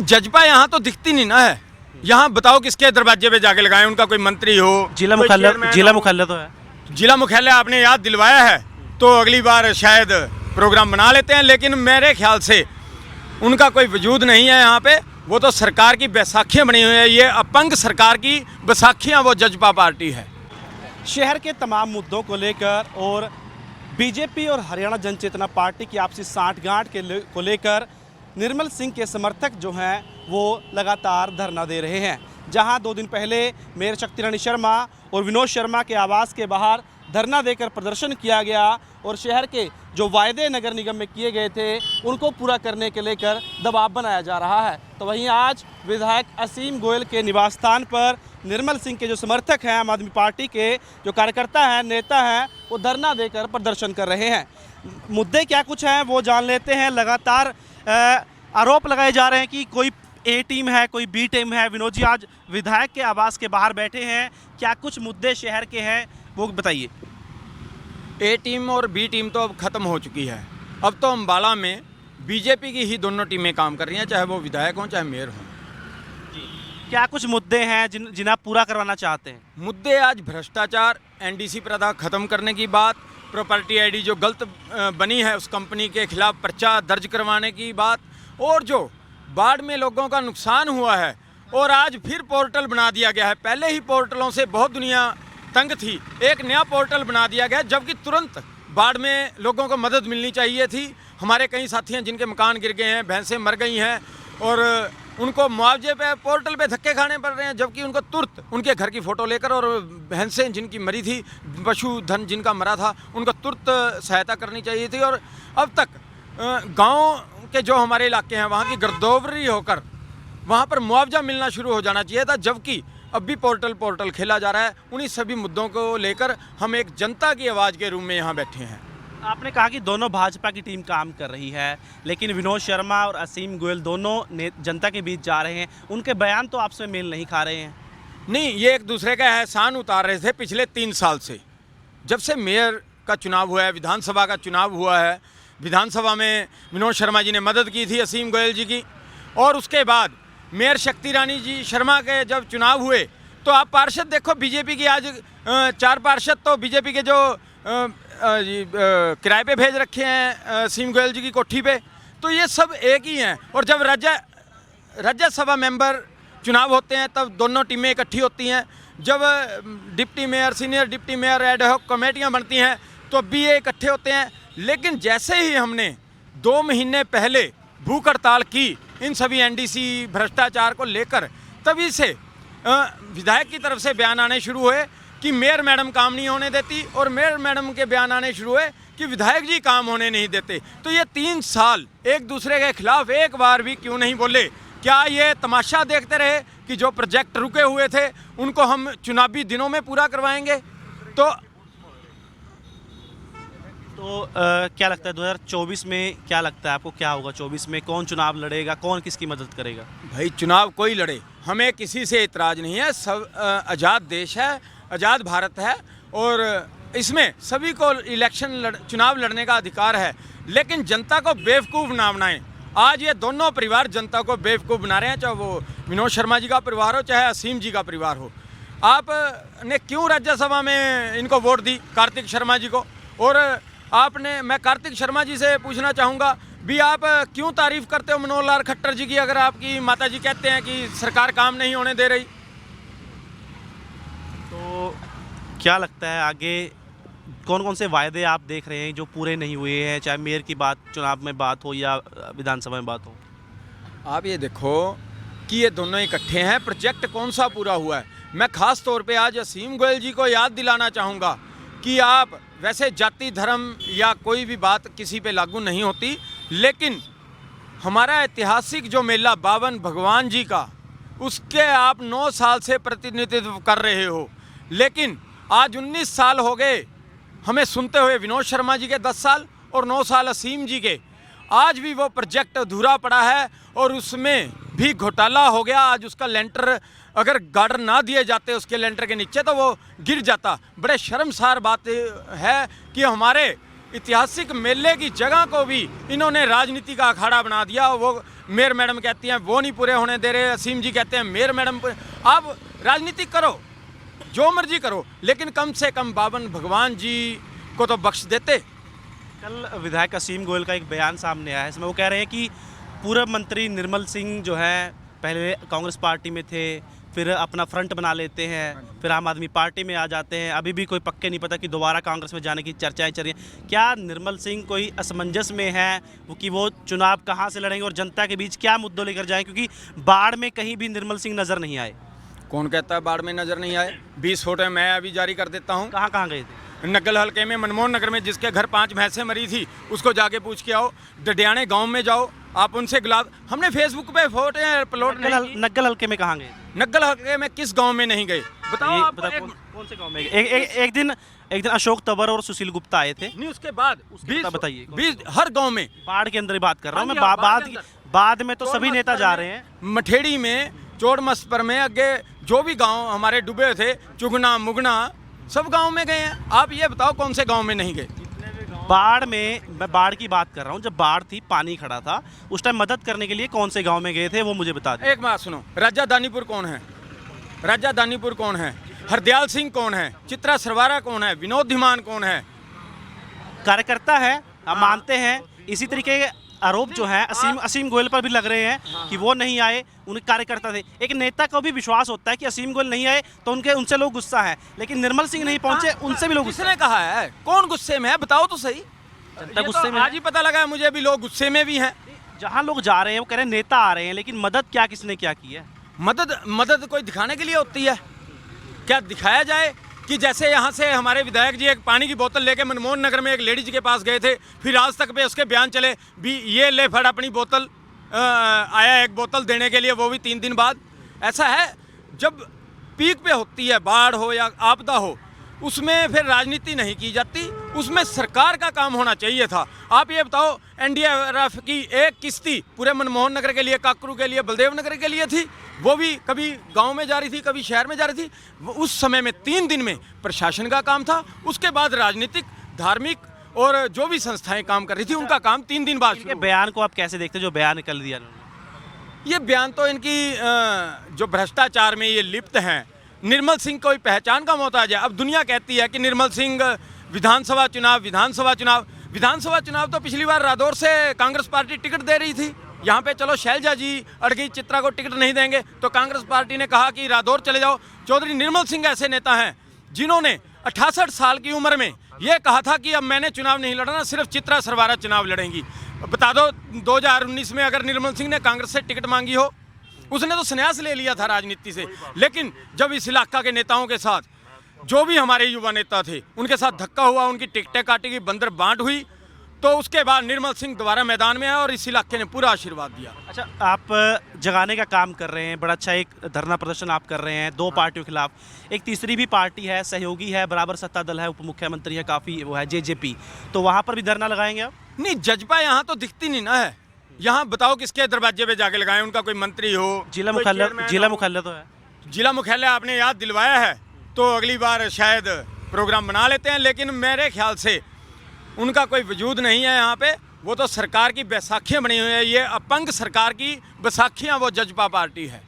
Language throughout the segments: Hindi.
जज्बा यहाँ तो दिखती नहीं ना है। यहाँ बताओ किसके दरवाजे पे जाके लगाए, उनका कोई मंत्री हो, जिला कोई मुख्यालय चेयरमैन जिला हो। मुख्यालय तो है। जिला मुख्यालय आपने याद दिलवाया है तो अगली बार शायद प्रोग्राम बना लेते हैं, लेकिन मेरे ख्याल से उनका कोई वजूद नहीं है यहाँ पे। वो तो सरकार की बैसाखियाँ बनी हुई है, ये अपंग सरकार की बैसाखियाँ वो जज्बा पार्टी है। शहर के तमाम मुद्दों को लेकर और बीजेपी और हरियाणा जनचेतना पार्टी की आपसी सांठगांठ को लेकर निर्मल सिंह के समर्थक जो हैं वो लगातार धरना दे रहे हैं। जहां 2 दिन पहले मेयर शक्ति रानी शर्मा और विनोद शर्मा के आवास के बाहर धरना देकर प्रदर्शन किया गया और शहर के जो वायदे नगर निगम में किए गए थे उनको पूरा करने के लेकर दबाव बनाया जा रहा है, तो वहीं आज विधायक असीम गोयल के निवास स्थान पर निर्मल सिंह के जो समर्थक हैं, आम आदमी पार्टी के जो कार्यकर्ता हैं, नेता हैं, वो धरना देकर प्रदर्शन कर रहे हैं। मुद्दे क्या कुछ हैं वो जान लेते हैं। लगातार आरोप लगाए जा रहे हैं कि कोई ए टीम है, कोई बी टीम है। विनोद जी आज विधायक के आवास के बाहर बैठे हैं, क्या कुछ मुद्दे शहर के हैं वो बताइए। ए टीम और बी टीम तो अब ख़त्म हो चुकी है। अब तो अम्बाला में बीजेपी की ही दोनों टीमें काम कर रही हैं, चाहे वो विधायक हों चाहे मेयर हों। क्या कुछ मुद्दे हैं जिन्हें आप पूरा करवाना चाहते हैं? मुद्दे आज भ्रष्टाचार, एनडीसी प्रथा ख़त्म करने की बात, प्रॉपर्टी आईडी जो गलत बनी है उस कंपनी के खिलाफ पर्चा दर्ज करवाने की बात, और जो बाढ़ में लोगों का नुकसान हुआ है और आज फिर पोर्टल बना दिया गया है। पहले ही पोर्टलों से बहुत दुनिया तंग थी, एक नया पोर्टल बना दिया गया, जबकि तुरंत बाढ़ में लोगों को मदद मिलनी चाहिए थी। हमारे कई साथी हैं जिनके मकान गिर गए हैं, भैंसें मर गई हैं और उनको मुआवजे पे पोर्टल पे धक्के खाने पड़ रहे हैं, जबकि उनको तुरंत उनके घर की फ़ोटो लेकर और भैंसें जिनकी मरी थी, पशुधन जिनका मरा था, उनको तुरंत सहायता करनी चाहिए थी। और अब तक गाँव के जो हमारे इलाके हैं वहाँ की गिरदौवरी होकर वहाँ पर मुआवजा मिलना शुरू हो जाना चाहिए था, जबकि अब भी पोर्टल खेला जा रहा है। उन्हीं सभी मुद्दों को लेकर हम एक जनता की आवाज़ के रूप में यहाँ बैठे हैं। आपने कहा कि दोनों भाजपा की टीम काम कर रही है, लेकिन विनोद शर्मा और असीम गोयल दोनों जनता के बीच जा रहे हैं, उनके बयान तो आपसे मेल नहीं खा रहे हैं। नहीं, ये एक दूसरे का एहसान उतार रहे थे पिछले 3 साल से। जब से मेयर का चुनाव हुआ है, विधानसभा का चुनाव हुआ है, विधानसभा में विनोद शर्मा जी ने मदद की थी असीम गोयल जी की, और उसके बाद मेयर शक्ति रानी जी शर्मा के जब चुनाव हुए तो आप पार्षद देखो बीजेपी की, आज 4 पार्षद तो बीजेपी के जो किराए पे भेज रखे हैं असीम गोयल जी की कोठी पे, तो ये सब एक ही हैं। और जब राज्यसभा मेंबर चुनाव होते हैं तब दोनों टीमें इकट्ठी होती हैं। जब deputy mayor, senior deputy mayor, ad hoc कमेटियाँ बनती हैं तो भी ये इकट्ठे होते हैं। लेकिन जैसे ही हमने 2 महीने पहले भूख हड़ताल की इन सभी एनडीसी भ्रष्टाचार को लेकर, तभी से विधायक की तरफ से बयान आने शुरू हुए कि मेयर मैडम काम नहीं होने देती, और मेयर मैडम के बयान आने शुरू हुए कि विधायक जी काम होने नहीं देते। तो ये 3 साल एक दूसरे के खिलाफ एक बार भी क्यों नहीं बोले? क्या ये तमाशा देखते रहे कि जो प्रोजेक्ट रुके हुए थे उनको हम चुनावी दिनों में पूरा करवाएंगे? तो क्या लगता है 2024 में क्या लगता है आपको, क्या होगा 24 में? कौन चुनाव लड़ेगा, कौन किसकी मदद करेगा? भाई चुनाव कोई लड़े, हमें किसी से इतराज़ नहीं है। सब आज़ाद देश है, आज़ाद भारत है और इसमें सभी को चुनाव लड़ने का अधिकार है, लेकिन जनता को बेवकूफ़ ना बनाएं। आज ये दोनों परिवार जनता को बेवकूफ़ बना रहे हैं, चाहे वो विनोद शर्मा जी का परिवार हो चाहे असीम जी का परिवार हो। आपने क्यों राज्यसभा में इनको वोट दी, कार्तिक शर्मा जी को? और मैं कार्तिक शर्मा जी से पूछना चाहूँगा भी, आप क्यों तारीफ़ करते हो मनोहर लाल खट्टर जी की, अगर आपकी माता जी कहते हैं कि सरकार काम नहीं होने दे रही? तो क्या लगता है आगे कौन कौन से वायदे आप देख रहे हैं जो पूरे नहीं हुए हैं, चाहे मेयर की बात, चुनाव में बात हो या विधानसभा में बात हो? आप ये देखो कि ये दोनों इकट्ठे हैं, प्रोजेक्ट कौन सा पूरा हुआ है? मैं ख़ास तौर पे आज असीम गोयल जी को याद दिलाना चाहूँगा कि आप वैसे जाति धर्म या कोई भी बात किसी पे लागू नहीं होती, लेकिन हमारा ऐतिहासिक जो मेला 52 भगवान जी का, उसके आप 9 साल से प्रतिनिधित्व कर रहे हो, लेकिन आज 19 साल हो गए हमें सुनते हुए। विनोद शर्मा जी के 10 साल और 9 साल असीम जी के। आज भी वो प्रोजेक्ट अधूरा पड़ा है और उसमें भी घोटाला हो गया। आज उसका लेंटर, अगर गार्डर ना दिए जाते उसके लेंटर के नीचे तो वो गिर जाता। बड़े शर्मसार बात है कि हमारे ऐतिहासिक मेले की जगह को भी इन्होंने राजनीति का अखाड़ा बना दिया। वो मेयर मैडम कहती हैं वो नहीं पूरे होने दे रहे, असीम जी कहते हैं मेयर मैडम आप राजनीति करो, जो मर्जी करो, लेकिन कम से कम बावन भगवान जी को तो बख्श देते। कल विधायक असीम गोयल का एक बयान सामने आया है, इसमें वो कह रहे हैं कि पूर्व मंत्री निर्मल सिंह जो है पहले कांग्रेस पार्टी में थे, फिर अपना फ्रंट बना लेते हैं, फिर आम आदमी पार्टी में आ जाते हैं, अभी भी कोई पक्के नहीं पता कि दोबारा कांग्रेस में जाने की चर्चाएं चल रही हैं। क्या निर्मल सिंह कोई असमंजस में है कि वो चुनाव कहाँ से लड़ेंगे और जनता के बीच क्या मुद्दों लेकर जाएं, क्योंकि बाढ़ में कहीं भी निर्मल सिंह नज़र नहीं आए? कौन कहता है बाढ़ में नजर नहीं आए? 20 फोटो मैं अभी जारी कर देता हूँ। कहाँ कहाँ गए थे? नग्गल हल्के में मनमोहन नगर में जिसके घर 5 भैंसें मरी थी उसको जाके पूछ के आओ। डडियाने गांव में जाओ, आप उनसे गुलाब, हमने फेसबुक पे फोटो अपलोड नहीं की। नग्गल हल्के में कहाँ गए? नग्गल हल्के में किस गांव में नहीं गए बताओ ये आप? बता कौन से गांव में गए? एक दिन अशोक तंवर और सुशील गुप्ता आए थे। नहीं, उसके बाद बताइए। 20 हर गांव में बाढ़ के अंदर ही बात कर रहा हूँ मैं। हाँ जी, बाढ़ के अंदर। बाद में तो सभी नेता जा रहे हैं। मठेड़ी में, चोड़मस्पर में, अगे जो भी गांव हमारे डूबे थे, चुगना मुगना, सब गांव में गए हैं। आप ये बताओ कौन से गांव में नहीं गए? बाढ़ में, मैं बाढ़ की बात कर रहा हूँ, जब बाढ़ थी पानी खड़ा था उस टाइम मदद करने के लिए कौन से गांव में गए थे वो मुझे बता दें। एक बात सुनो, राजा दानीपुर कौन है? राजा दानीपुर कौन है? हरदयाल सिंह कौन है? चित्रा सरवारा कौन है? विनोद धीमान कौन है? कार्यकर्ता है, हम मानते हैं। इसी तरीके के आरोप जो है असीम गोयल पर भी लग रहे हैं कि वो नहीं आए, उनके कार्यकर्ता थे। एक नेता को भी विश्वास होता है कि असीम गोयल नहीं आए तो उनसे लोग गुस्सा है, लेकिन निर्मल सिंह नहीं पहुंचे उनसे भी लोग गुस्सा किसने कहा है? कौन गुस्से में है बताओ तो सही। जनता ये गुस्से तो में आज ही पता लगा है मुझे भी लोग गुस्से में भी हैं। जहाँ लोग जा रहे हैं वो कह रहे हैं नेता आ रहे हैं, लेकिन मदद क्या किसने क्या की है? मदद कोई दिखाने के लिए होती है क्या? दिखाया जाए कि जैसे यहाँ से हमारे विधायक जी एक पानी की बोतल लेके मनमोहन नगर में एक लेडीज के पास गए थे, फिर आज तक पे उसके बयान चले भी ये ले फट अपनी बोतल, आया एक बोतल देने के लिए, वो भी 3 दिन बाद। ऐसा है जब पीक पे होती है बाढ़ हो या आपदा हो, उसमें फिर राजनीति नहीं की जाती, उसमें सरकार का काम होना चाहिए था। आप ये बताओ एनडीआरएफ की एक किस्ती पूरे मनमोहन नगर के लिए, काकरू के लिए, बलदेव नगर के लिए थी, वो भी कभी गांव में जा रही थी, कभी शहर में जा रही थी। उस समय में 3 दिन में प्रशासन का काम था, उसके बाद राजनीतिक, धार्मिक और जो भी संस्थाएं काम कर रही थी उनका काम 3 दिन बाद इनके बयान को आप कैसे देखते हैं जो बयान निकल दिया उन्होंने? ये बयान तो इनकी जो भ्रष्टाचार में ये लिप्त हैं। निर्मल सिंह कोई पहचान का मोहताज है? अब दुनिया कहती है कि निर्मल सिंह विधानसभा चुनाव तो पिछली बार रादौर से कांग्रेस पार्टी टिकट दे रही थी। यहाँ पे चलो शैलजा जी अड़ गई, चित्रा को टिकट नहीं देंगे तो कांग्रेस पार्टी ने कहा कि रादौर चले जाओ। चौधरी निर्मल सिंह ऐसे नेता हैं जिन्होंने 68 साल की उम्र में ये कहा था कि अब मैंने चुनाव नहीं लड़ना, सिर्फ चित्रा सरवारा चुनाव लड़ेंगी। बता दो 2019 में अगर निर्मल सिंह ने कांग्रेस से टिकट मांगी हो, उसने तो संन्यास ले लिया था राजनीति से। लेकिन जब इस इलाका के नेताओं के साथ, जो भी हमारे युवा नेता थे, उनके साथ धक्का हुआ, उनकी टिकटें काटी गई, बंदर बांट हुई, तो उसके बाद निर्मल सिंह दोबारा मैदान में आया और इस इलाके ने पूरा आशीर्वाद दिया। अच्छा, आप जगाने का काम कर रहे हैं, बड़ा अच्छा एक धरना प्रदर्शन आप कर रहे हैं 2 पार्टियों के खिलाफ। एक तीसरी भी पार्टी है, सहयोगी है, बराबर सत्ता दल है, उप मुख्यमंत्री है, काफ़ी वो है जेजेपी, तो वहाँ पर भी धरना लगाएंगे आप? नहीं, जजपा यहाँ तो दिखती नहीं ना है। यहाँ बताओ किसके दरवाजे पे जाके लगाएं, उनका कोई मंत्री हो, जिला कोई मुख्यालय चेयरमैन जिला हो। मुख्यालय तो है। जिला मुख्यालय आपने याद दिलवाया है तो अगली बार शायद प्रोग्राम बना लेते हैं, लेकिन मेरे ख्याल से उनका कोई वजूद नहीं है यहाँ पे। वो तो सरकार की बैसाखियाँ बनी हुई है, ये अपंग सरकार की बैसाखियाँ वो जजपा पार्टी है।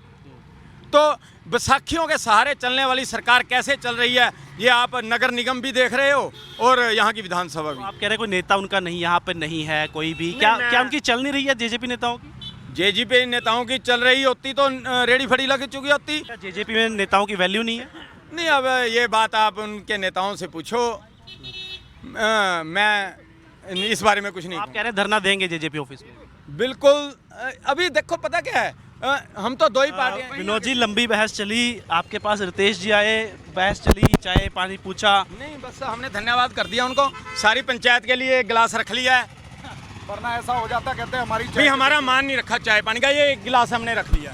तो बैसाखियों के सहारे चलने वाली सरकार कैसे चल रही है ये आप नगर निगम भी देख रहे हो और यहाँ की विधानसभा भी। आप कह रहे हैं कोई नेता उनका नहीं यहाँ पे नहीं है कोई भी? क्या उनकी चल नहीं रही है जेजेपी नेताओं की? जेजेपी नेताओं की चल रही होती तो रेडी फड़ी लग चुकी होती। क्या जेजेपी में नेताओं की वैल्यू नहीं है? नहीं, अब ये बात आप उनके नेताओं से पूछो, मैं इस बारे में कुछ नहीं आप कह रहे हैं धरना देंगे जेजेपी ऑफिस में? बिल्कुल। अभी देखो पता क्या है, हम तो 2 ही पार्टियां। विनोद जी, लंबी बहस चली, आपके पास रितेश जी आए, बहस चली, चाय पानी पूछा? नहीं, बस हमने धन्यवाद कर दिया उनको। सारी पंचायत के लिए एक गिलास रख लिया है, वरना ऐसा हो जाता, कहते हैं हमारी भी हमारा मान नहीं रखा चाय पानी का, ये एक गिलास हमने रख लिया।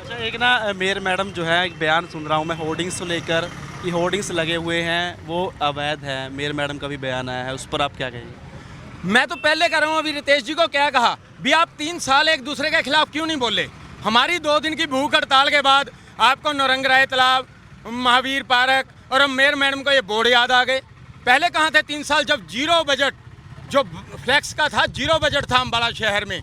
अच्छा, एक ना मेयर मैडम जो है एक बयान सुन रहा हूँ मैं होर्डिंग्स को लेकर कि होर्डिंग्स लगे हुए हैं वो अवैध है। मेयर मैडम का भी बयान आया है, उस पर आप क्या कहेंगे? मैं तो पहले कह रहा हूँ, अभी रितेश जी को क्या कहा भी आप 3 साल एक दूसरे के खिलाफ क्यों नहीं बोले? हमारी 2 दिन की भूख हड़ताल के बाद आपको नौरंग राय तालाब, महावीर पार्क और अब मेयर मैडम को ये बोर्ड याद आ गए। पहले कहाँ थे 3 साल जब जीरो बजट जो फ्लैक्स का था, जीरो बजट था अम्बाला शहर में।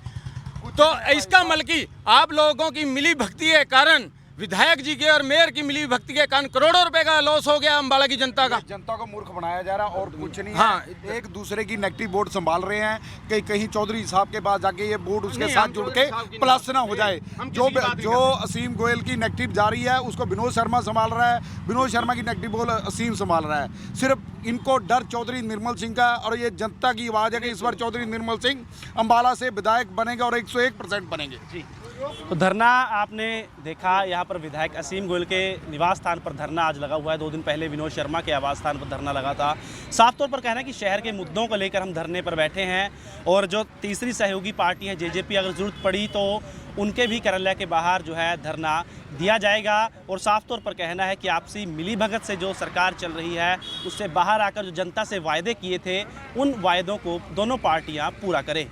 तो इसका मतलब कि आप लोगों की मिली भक्ति के कारण, विधायक जी के और मेयर की मिली भक्ति के कारण करोड़ों रुपए का लॉस हो गया अम्बाला की जनता का। जनता को मूर्ख बनाया जा रहा और कुछ नहीं हाँ। है। एक दूसरे की नेगेटिव बोर्ड संभाल रहे हैं कि कहीं चौधरी साहब के पास जाके ये बोर्ड उसके नहीं, साथ हम जुड़ चौधरी के साहब की प्लस नहीं ना बात हो करते। जाए। हम जो किसी की बात नहीं जो असीम गोयल की नेगेटिव जारी है उसको विनोद शर्मा संभाल रहा है, विनोद शर्मा की नेगेटिव बोल असीम संभाल रहा है। सिर्फ इनको डर चौधरी निर्मल सिंह का, और ये जनता की आवाज़ है कि इस बार चौधरी निर्मल सिंह अम्बाला से विधायक बनेंगे और 101% बनेंगे। जी, तो धरना आपने देखा, यहाँ पर विधायक असीम गोयल के निवास स्थान पर धरना आज लगा हुआ है। 2 दिन पहले विनोद शर्मा के आवास स्थान पर धरना लगा था। साफ तौर पर कहना है कि शहर के मुद्दों को लेकर हम धरने पर बैठे हैं, और जो तीसरी सहयोगी पार्टी है जेजेपी, अगर जरूरत पड़ी तो उनके भी कार्यालय के बाहर जो है धरना दिया जाएगा। और साफ तौर पर कहना है कि आपसी मिलीभगत से जो सरकार चल रही है उससे बाहर आकर जो जनता से वायदे किए थे उन वायदों को दोनों पार्टियां पूरा करें।